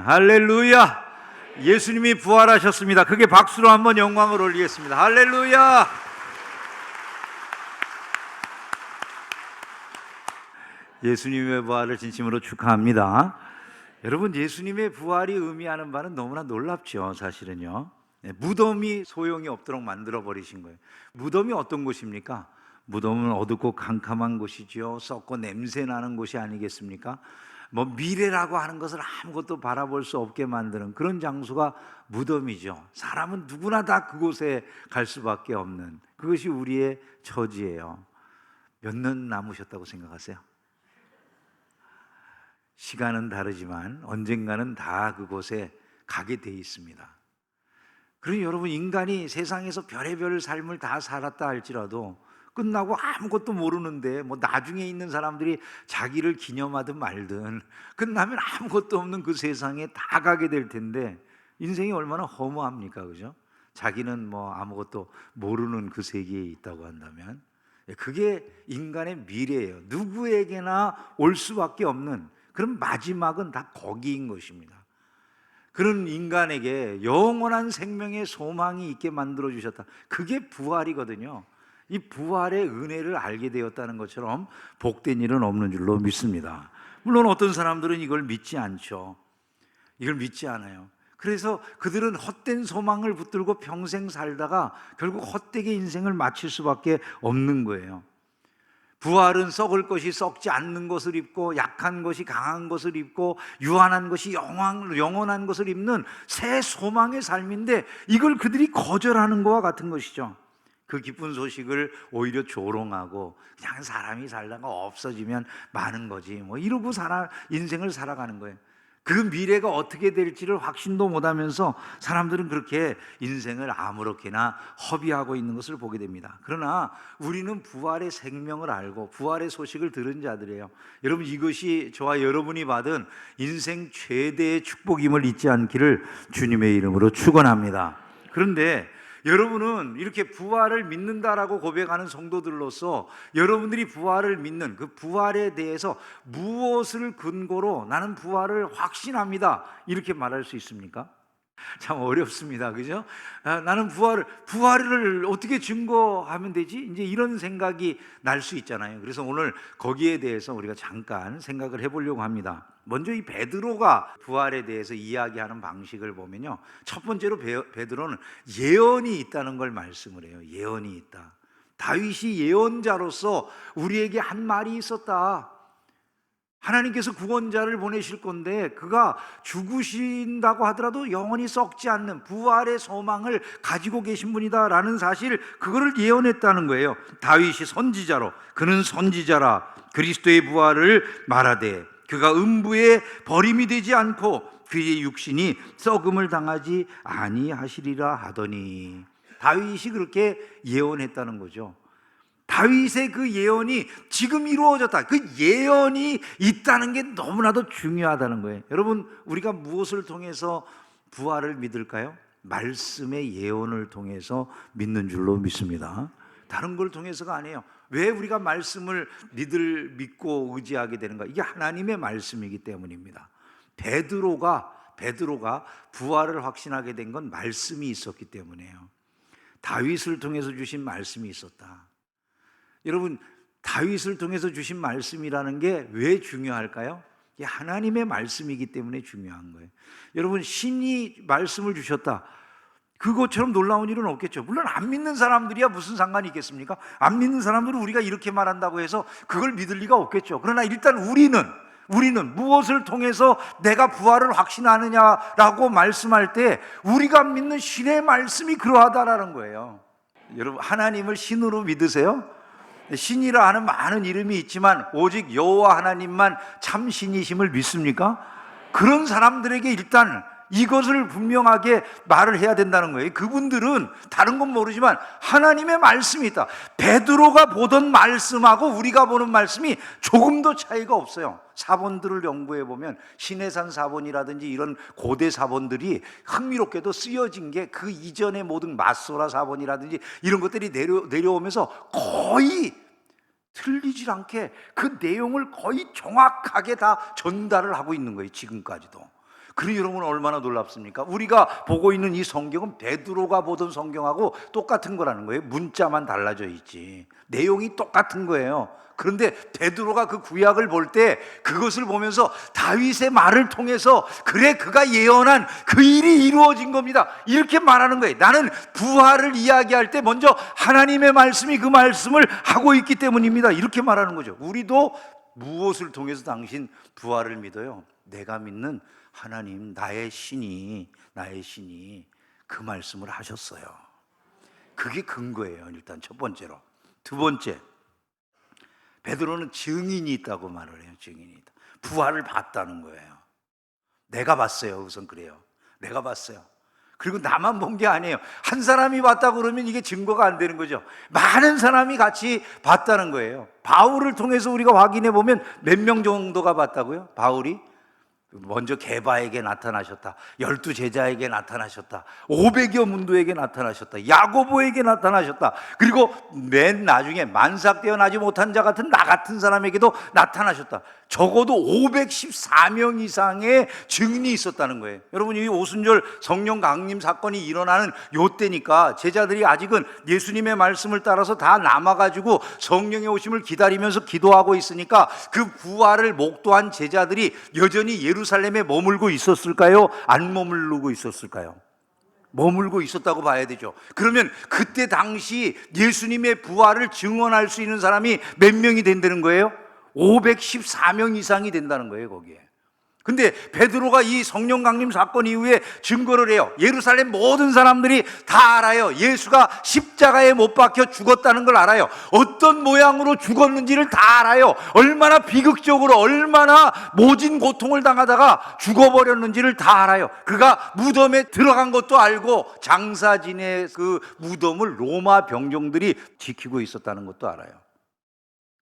할렐루야! 예수님이 부활하셨습니다. 크게 박수로 한번 영광을 올리겠습니다. 할렐루야! 예수님의 부활을 진심으로 축하합니다. 여러분, 예수님의 부활이 의미하는 바는 너무나 놀랍죠. 사실은요, 무덤이 소용이 없도록 만들어 버리신 거예요. 무덤이 어떤 곳입니까? 무덤은 어둡고 캄캄한 곳이죠. 썩고 냄새 나는 곳이 아니겠습니까? 미래라고 하는 것을 아무것도 바라볼 수 없게 만드는 그런 장소가 무덤이죠. 사람은 누구나 다 그곳에 갈 수밖에 없는, 그것이 우리의 처지예요. 몇 년 남으셨다고 생각하세요? 시간은 다르지만 언젠가는 다 그곳에 가게 돼 있습니다. 그러니 여러분, 인간이 세상에서 별의별 삶을 다 살았다 할지라도 끝나고 아무것도 모르는데 나중에 있는 사람들이 자기를 기념하든 말든 끝나면 아무것도 없는 그 세상에 다 가게 될 텐데 인생이 얼마나 허무합니까? 그죠? 자기는 아무것도 모르는 그 세계에 있다고 한다면 그게 인간의 미래예요. 누구에게나 올 수밖에 없는 그런 마지막은 다 거기인 것입니다. 그런 인간에게 영원한 생명의 소망이 있게 만들어 주셨다. 그게 부활이거든요. 이 부활의 은혜를 알게 되었다는 것처럼 복된 일은 없는 줄로 믿습니다. 물론 어떤 사람들은 이걸 믿지 않죠. 이걸 믿지 않아요. 그래서 그들은 헛된 소망을 붙들고 평생 살다가 결국 헛되게 인생을 마칠 수밖에 없는 거예요. 부활은 썩을 것이 썩지 않는 것을 입고 약한 것이 강한 것을 입고 유한한 것이 영원한 것을 입는 새 소망의 삶인데 이걸 그들이 거절하는 것과 같은 것이죠. 그 기쁜 소식을 오히려 조롱하고 그냥 사람이 살다가 없어지면 마는 거지 이러고 인생을 살아가는 거예요. 그 미래가 어떻게 될지를 확신도 못하면서 사람들은 그렇게 인생을 아무렇게나 허비하고 있는 것을 보게 됩니다. 그러나 우리는 부활의 생명을 알고 부활의 소식을 들은 자들이에요. 여러분, 이것이 저와 여러분이 받은 인생 최대의 축복임을 잊지 않기를 주님의 이름으로 축원합니다. 그런데 여러분은 이렇게 부활을 믿는다라고 고백하는 성도들로서 여러분들이 부활을 믿는 그 부활에 대해서 무엇을 근거로 나는 부활을 확신합니다 이렇게 말할 수 있습니까? 참 어렵습니다. 그죠? 나는 부활을 어떻게 증거하면 되지? 이제 이런 생각이 날 수 있잖아요. 그래서 오늘 거기에 대해서 우리가 잠깐 생각을 해보려고 합니다. 먼저 이 베드로가 부활에 대해서 이야기하는 방식을 보면요, 첫 번째로 베드로는 예언이 있다는 걸 말씀을 해요. 예언이 있다. 다윗이 예언자로서 우리에게 한 말이 있었다. 하나님께서 구원자를 보내실 건데 그가 죽으신다고 하더라도 영원히 썩지 않는 부활의 소망을 가지고 계신 분이다 라는 사실, 그거를 예언했다는 거예요. 다윗이 선지자로, 그는 선지자라 그리스도의 부활을 말하되 그가 음부에 버림이 되지 않고 그의 육신이 썩음을 당하지 아니하시리라 하더니, 다윗이 그렇게 예언했다는 거죠. 다윗의 그 예언이 지금 이루어졌다. 그 예언이 있다는 게 너무나도 중요하다는 거예요. 여러분, 우리가 무엇을 통해서 부활을 믿을까요? 말씀의 예언을 통해서 믿는 줄로 믿습니다. 다른 걸 통해서가 아니에요. 왜 우리가 말씀을 믿고 의지하게 되는가? 이게 하나님의 말씀이기 때문입니다. 베드로가 부활을 확신하게 된 건 말씀이 있었기 때문이에요. 다윗을 통해서 주신 말씀이 있었다. 여러분, 다윗을 통해서 주신 말씀이라는 게 왜 중요할까요? 이게 하나님의 말씀이기 때문에 중요한 거예요. 여러분, 신이 말씀을 주셨다, 그것처럼 놀라운 일은 없겠죠. 물론 안 믿는 사람들이야 무슨 상관이 있겠습니까? 안 믿는 사람들은 우리가 이렇게 말한다고 해서 그걸 믿을 리가 없겠죠. 그러나 일단 우리는 무엇을 통해서 내가 부활을 확신하느냐라고 말씀할 때 우리가 믿는 신의 말씀이 그러하다라는 거예요. 여러분, 하나님을 신으로 믿으세요? 신이라 하는 많은 이름이 있지만 오직 여호와 하나님만 참 신이심을 믿습니까? 그런 사람들에게 일단 이것을 분명하게 말을 해야 된다는 거예요. 그분들은 다른 건 모르지만 하나님의 말씀이 있다. 베드로가 보던 말씀하고 우리가 보는 말씀이 조금도 차이가 없어요. 사본들을 연구해 보면 신해산 사본이라든지 이런 고대 사본들이 흥미롭게도 쓰여진 게 그 이전의 모든 마소라 사본이라든지 이런 것들이 내려오면서 거의 틀리질 않게 그 내용을 거의 정확하게 다 전달을 하고 있는 거예요. 지금까지도. 그러니 여러분 얼마나 놀랍습니까? 우리가 보고 있는 이 성경은 베드로가 보던 성경하고 똑같은 거라는 거예요. 문자만 달라져 있지 내용이 똑같은 거예요. 그런데 베드로가 그 구약을 볼 때 그것을 보면서 다윗의 말을 통해서 그래 그가 예언한 그 일이 이루어진 겁니다 이렇게 말하는 거예요. 나는 부활을 이야기할 때 먼저 하나님의 말씀이 그 말씀을 하고 있기 때문입니다 이렇게 말하는 거죠. 우리도 무엇을 통해서 당신 부활을 믿어요? 내가 믿는 하나님 나의 신이 그 말씀을 하셨어요. 그게 근거예요. 일단 첫 번째로. 두 번째, 베드로는 증인이 있다고 말을 해요. 증인이 있다. 부활을 봤다는 거예요. 내가 봤어요. 우선 그래요. 내가 봤어요. 그리고 나만 본 게 아니에요. 한 사람이 봤다고 그러면 이게 증거가 안 되는 거죠. 많은 사람이 같이 봤다는 거예요. 바울을 통해서 우리가 확인해 보면 몇 명 정도가 봤다고요? 바울이 먼저 게바에게 나타나셨다. 12 제자에게 나타나셨다. 500여 문도에게 나타나셨다. 야고보에게 나타나셨다. 그리고 맨 나중에 만삭되어 나지 못한 자 같은 나 같은 사람에게도 나타나셨다. 적어도 514명 이상의 증인이 있었다는 거예요. 여러분, 이 오순절 성령 강림 사건이 일어나는 요때니까 제자들이 아직은 예수님의 말씀을 따라서 다 남아가지고 성령의 오심을 기다리면서 기도하고 있으니까 그 부활을 목도한 제자들이 여전히 예루살렘에 머물고 있었을까요? 안 머물고 있었을까요? 머물고 있었다고 봐야 되죠. 그러면 그때 당시 예수님의 부활을 증언할 수 있는 사람이 몇 명이 된다는 거예요? 514명 이상이 된다는 거예요, 거기에. 근데 베드로가 이 성령 강림 사건 이후에 증거를 해요. 예루살렘 모든 사람들이 다 알아요. 예수가 십자가에 못 박혀 죽었다는 걸 알아요. 어떤 모양으로 죽었는지를 다 알아요. 얼마나 비극적으로, 얼마나 모진 고통을 당하다가 죽어버렸는지를 다 알아요. 그가 무덤에 들어간 것도 알고 장사진의 그 무덤을 로마 병정들이 지키고 있었다는 것도 알아요.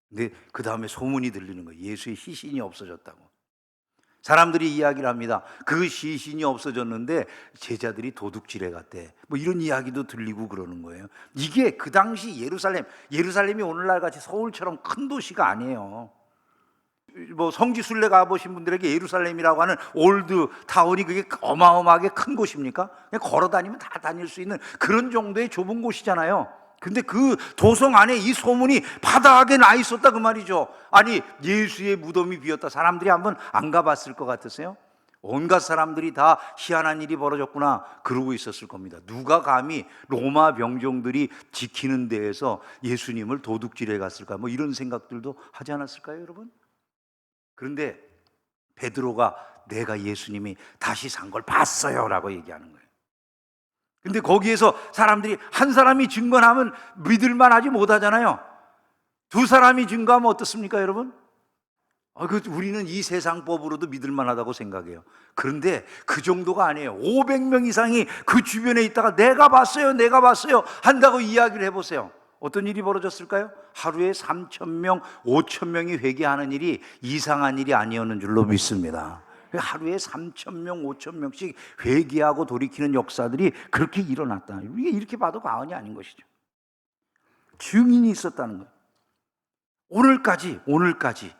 근데 그 다음에 소문이 들리는 거예요. 예수의 시신이 없어졌다고. 사람들이 이야기를 합니다. 그 시신이 없어졌는데 제자들이 도둑질해 갔대. 뭐 이런 이야기도 들리고 그러는 거예요. 이게 그 당시 예루살렘이 오늘날 같이 서울처럼 큰 도시가 아니에요. 뭐 성지순례 가보신 분들에게 예루살렘이라고 하는 올드 타운이 그게 어마어마하게 큰 곳입니까? 그냥 걸어 다니면 다 다닐 수 있는 그런 정도의 좁은 곳이잖아요. 근데 그 도성 안에 이 소문이 바닥에 나 있었다 그 말이죠. 아니, 예수의 무덤이 비었다. 사람들이 한번 안 가봤을 것 같으세요? 온갖 사람들이 다 희한한 일이 벌어졌구나 그러고 있었을 겁니다. 누가 감히 로마 병정들이 지키는 데에서 예수님을 도둑질해 갔을까? 뭐 이런 생각들도 하지 않았을까요, 여러분? 그런데 베드로가 내가 예수님이 다시 산 걸 봤어요 라고 얘기하는 거예요. 근데 거기에서 사람들이 한 사람이 증거하면 믿을만 하지 못하잖아요. 두 사람이 증거하면 어떻습니까, 여러분? 우리는 이 세상법으로도 믿을만 하다고 생각해요. 그런데 그 정도가 아니에요. 500명 이상이 그 주변에 있다가 내가 봤어요 한다고 이야기를 해보세요. 어떤 일이 벌어졌을까요? 하루에 3,000명, 5,000명이 회개하는 일이 이상한 일이 아니었는 줄로 믿습니다. 하루에 3,000명, 5,000명씩 회개하고 돌이키는 역사들이 그렇게 일어났다. 이게 이렇게 봐도 과언이 아닌 것이죠. 증인이 있었다는 거예요. 오늘까지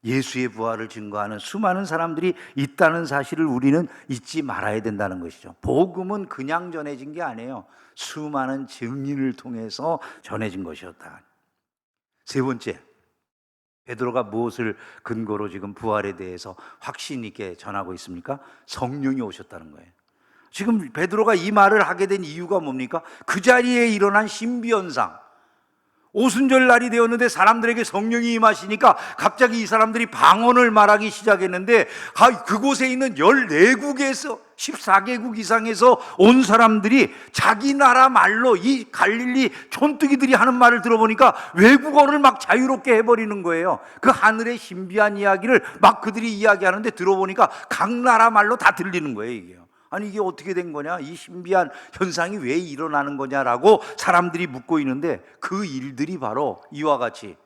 예수의 부활을 증거하는 수많은 사람들이 있다는 사실을 우리는 잊지 말아야 된다는 것이죠. 복음은 그냥 전해진 게 아니에요. 수많은 증인을 통해서 전해진 것이었다. 세 번째, 베드로가 무엇을 근거로 지금 부활에 대해서 확신 있게 전하고 있습니까? 성령이 오셨다는 거예요. 지금 베드로가 이 말을 하게 된 이유가 뭡니까? 그 자리에 일어난 신비현상, 오순절 날이 되었는데 사람들에게 성령이 임하시니까 갑자기 이 사람들이 방언을 말하기 시작했는데 그곳에 있는 14국에서 14개국 이상에서 온 사람들이 자기 나라 말로 이 갈릴리 촌뜨기들이 하는 말을 들어보니까 외국어를 막 자유롭게 해버리는 거예요. 그 하늘의 신비한 이야기를 막 그들이 이야기하는데 들어보니까 각 나라 말로 다 들리는 거예요, 이게요. 아니, 이게 어떻게 된 거냐? 이 신비한 현상이 왜 일어나는 거냐라고 사람들이 묻고 있는데 그 일들이 바로 이와 같이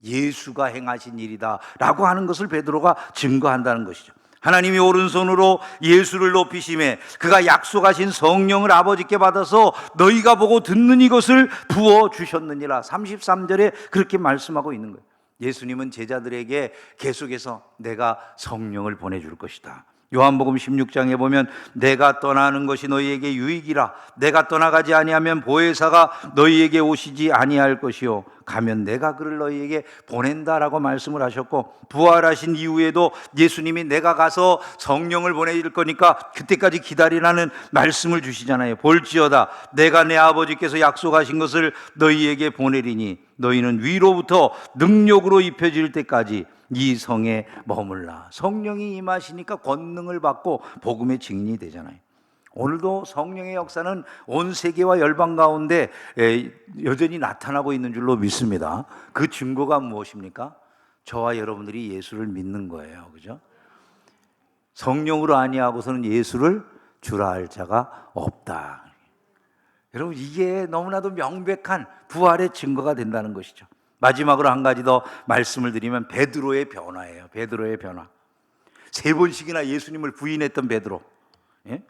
예수가 행하신 일이다 라고 하는 것을 베드로가 증거한다는 것이죠. 하나님이 오른손으로 예수를 높이심에 그가 약속하신 성령을 아버지께 받아서 너희가 보고 듣는 이것을 부어주셨느니라. 33절에 그렇게 말씀하고 있는 거예요. 예수님은 제자들에게 계속해서 내가 성령을 보내줄 것이다, 요한복음 16장에 보면 내가 떠나는 것이 너희에게 유익이라. 내가 떠나가지 아니하면 보혜사가 너희에게 오시지 아니할 것이요 가면 내가 그를 너희에게 보낸다라고 말씀을 하셨고, 부활하신 이후에도 예수님이 내가 가서 성령을 보내줄 거니까 그때까지 기다리라는 말씀을 주시잖아요. 볼지어다 내가 내 아버지께서 약속하신 것을 너희에게 보내리니 너희는 위로부터 능력으로 입혀질 때까지 이 성에 머물라. 성령이 임하시니까 권능을 받고 복음의 증인이 되잖아요. 오늘도 성령의 역사는 온 세계와 열방 가운데 여전히 나타나고 있는 줄로 믿습니다. 그 증거가 무엇입니까? 저와 여러분들이 예수를 믿는 거예요. 그죠? 성령으로 아니하고서는 예수를 주라 할 자가 없다. 여러분, 이게 너무나도 명백한 부활의 증거가 된다는 것이죠. 마지막으로 한 가지 더 말씀을 드리면 베드로의 변화예요. 베드로의 변화. 3번씩이나 예수님을 부인했던 베드로. 예?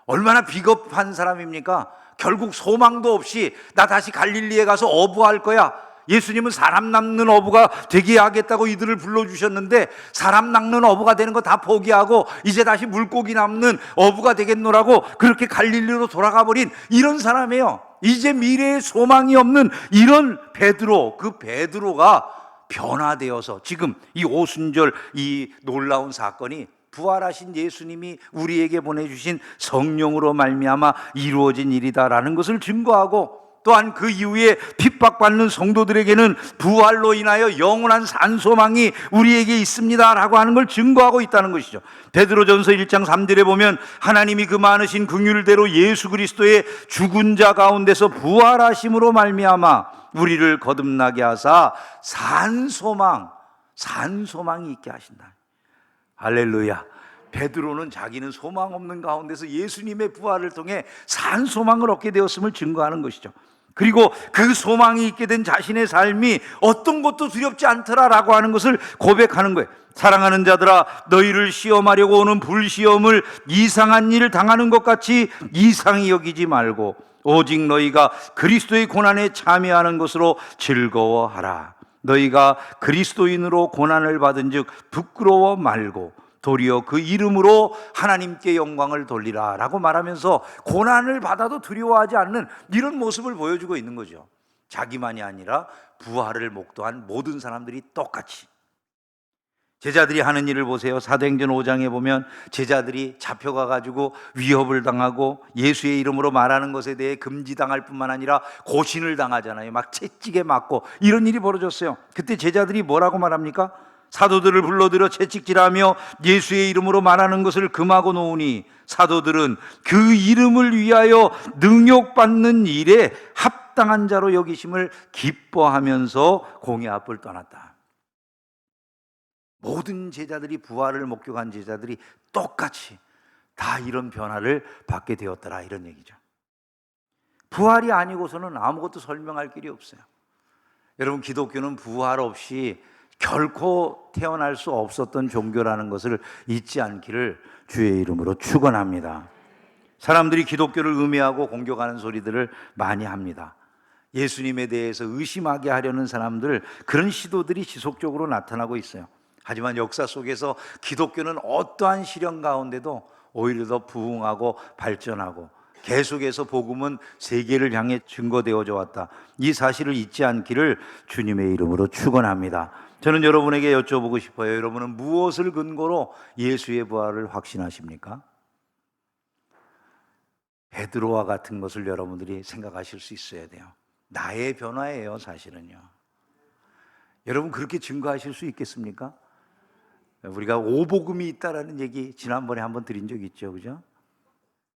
얼마나 비겁한 사람입니까? 결국 소망도 없이 나 다시 갈릴리에 가서 어부할 거야. 예수님은 사람 낚는 어부가 되게 하겠다고 이들을 불러주셨는데 사람 낚는 어부가 되는 거 다 포기하고 이제 다시 물고기 낚는 어부가 되겠노라고 그렇게 갈릴리로 돌아가 버린 이런 사람이에요. 이제 미래에 소망이 없는 이런 베드로, 그 베드로가 변화되어서 지금 이 오순절 이 놀라운 사건이 부활하신 예수님이 우리에게 보내주신 성령으로 말미암아 이루어진 일이다라는 것을 증거하고, 또한 그 이후에 핍박받는 성도들에게는 부활로 인하여 영원한 산소망이 우리에게 있습니다라고 하는 걸 증거하고 있다는 것이죠. 베드로전서 1장 3절에 보면 하나님이 그 많으신 긍휼대로 예수 그리스도의 죽은 자 가운데서 부활하심으로 말미암아 우리를 거듭나게 하사 산소망이 있게 하신다. 할렐루야. 베드로는 자기는 소망 없는 가운데서 예수님의 부활을 통해 산소망을 얻게 되었음을 증거하는 것이죠. 그리고 그 소망이 있게 된 자신의 삶이 어떤 것도 두렵지 않더라라고 하는 것을 고백하는 거예요. 사랑하는 자들아, 너희를 시험하려고 오는 불시험을 이상한 일을 당하는 것 같이 이상히 여기지 말고 오직 너희가 그리스도의 고난에 참여하는 것으로 즐거워하라. 너희가 그리스도인으로 고난을 받은 즉 부끄러워 말고 도리어 그 이름으로 하나님께 영광을 돌리라 라고 말하면서 고난을 받아도 두려워하지 않는 이런 모습을 보여주고 있는 거죠. 자기만이 아니라 부활을 목도한 모든 사람들이 똑같이. 제자들이 하는 일을 보세요. 사도행전 5장에 보면 제자들이 잡혀가 가지고 위협을 당하고 예수의 이름으로 말하는 것에 대해 금지당할 뿐만 아니라 고신을 당하잖아요. 막 채찍에 맞고 이런 일이 벌어졌어요. 그때 제자들이 뭐라고 말합니까? 사도들을 불러들여 채찍질하며 예수의 이름으로 말하는 것을 금하고 놓으니 사도들은 그 이름을 위하여 능욕받는 일에 합당한 자로 여기심을 기뻐하면서 공회 앞을 떠났다. 모든 제자들이, 부활을 목격한 제자들이 똑같이 다 이런 변화를 받게 되었더라, 이런 얘기죠. 부활이 아니고서는 아무것도 설명할 길이 없어요. 여러분, 기독교는 부활 없이 결코 태어날 수 없었던 종교라는 것을 잊지 않기를 주의 이름으로 축원합니다. 사람들이 기독교를 음해하고 공격하는 소리들을 많이 합니다. 예수님에 대해서 의심하게 하려는 사람들, 그런 시도들이 지속적으로 나타나고 있어요. 하지만 역사 속에서 기독교는 어떠한 시련 가운데도 오히려 더 부흥하고 발전하고 계속해서 복음은 세계를 향해 증거되어져 왔다. 이 사실을 잊지 않기를 주님의 이름으로 축원합니다. 저는 여러분에게 여쭤보고 싶어요. 여러분은 무엇을 근거로 예수의 부활을 확신하십니까? 베드로와 같은 것을 여러분들이 생각하실 수 있어야 돼요. 나의 변화예요, 사실은요. 여러분, 그렇게 증거하실 수 있겠습니까? 우리가 5복음이 있다라는 얘기 지난번에 한번 드린 적 있죠, 그죠?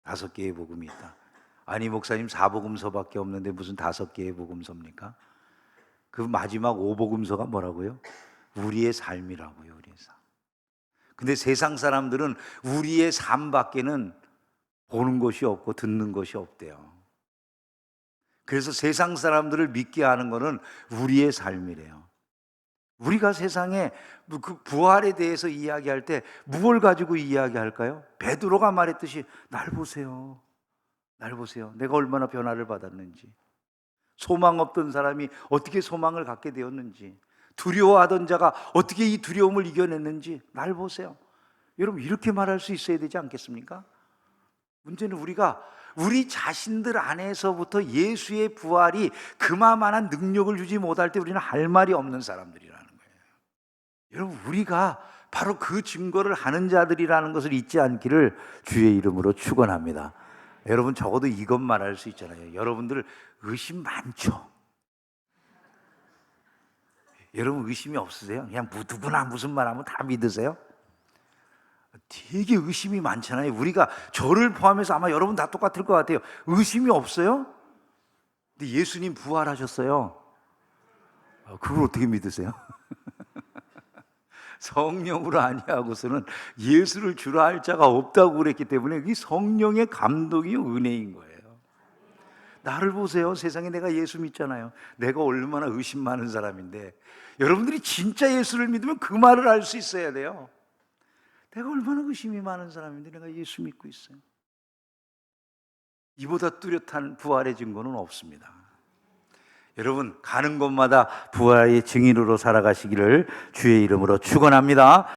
5개의 복음이 있다. 아니, 목사님 4복음서밖에 없는데 무슨 5개의 복음서입니까? 그 마지막 5복음서가 뭐라고요? 우리의 삶이라고요, 우리의 삶. 근데 세상 사람들은 우리의 삶밖에는 보는 것이 없고 듣는 것이 없대요. 그래서 세상 사람들을 믿게 하는 것은 우리의 삶이래요. 우리가 세상에 그 부활에 대해서 이야기할 때 무엇을 가지고 이야기할까요? 베드로가 말했듯이 날 보세요. 날 보세요. 내가 얼마나 변화를 받았는지. 소망 없던 사람이 어떻게 소망을 갖게 되었는지, 두려워하던 자가 어떻게 이 두려움을 이겨냈는지 날 보세요. 여러분 이렇게 말할 수 있어야 되지 않겠습니까? 문제는 우리가 우리 자신들 안에서부터 예수의 부활이 그만한 능력을 주지 못할 때 우리는 할 말이 없는 사람들이라는 거예요. 여러분 우리가 바로 그 증거를 하는 자들이라는 것을 잊지 않기를 주의 이름으로 축원합니다. 여러분 적어도 이것 말할 수 있잖아요. 여러분들 의심 많죠? 여러분 의심이 없으세요? 그냥 누구나 무슨 말하면 다 믿으세요? 되게 의심이 많잖아요. 우리가 저를 포함해서 아마 여러분 다 똑같을 것 같아요. 의심이 없어요? 근데 예수님 부활하셨어요. 그걸 어떻게 믿으세요? 성령으로 아니하고서는 예수를 주라 할 자가 없다고 그랬기 때문에 이 성령의 감동이 은혜인 거예요. 나를 보세요. 세상에 내가 예수 믿잖아요. 내가 얼마나 의심 많은 사람인데 여러분들이 진짜 예수를 믿으면 그 말을 할 수 있어야 돼요. 내가 얼마나 의심이 많은 사람인데 내가 예수 믿고 있어요. 이보다 뚜렷한 부활의 증거는 없습니다. 여러분 가는 곳마다 부활의 증인으로 살아가시기를 주의 이름으로 축원합니다.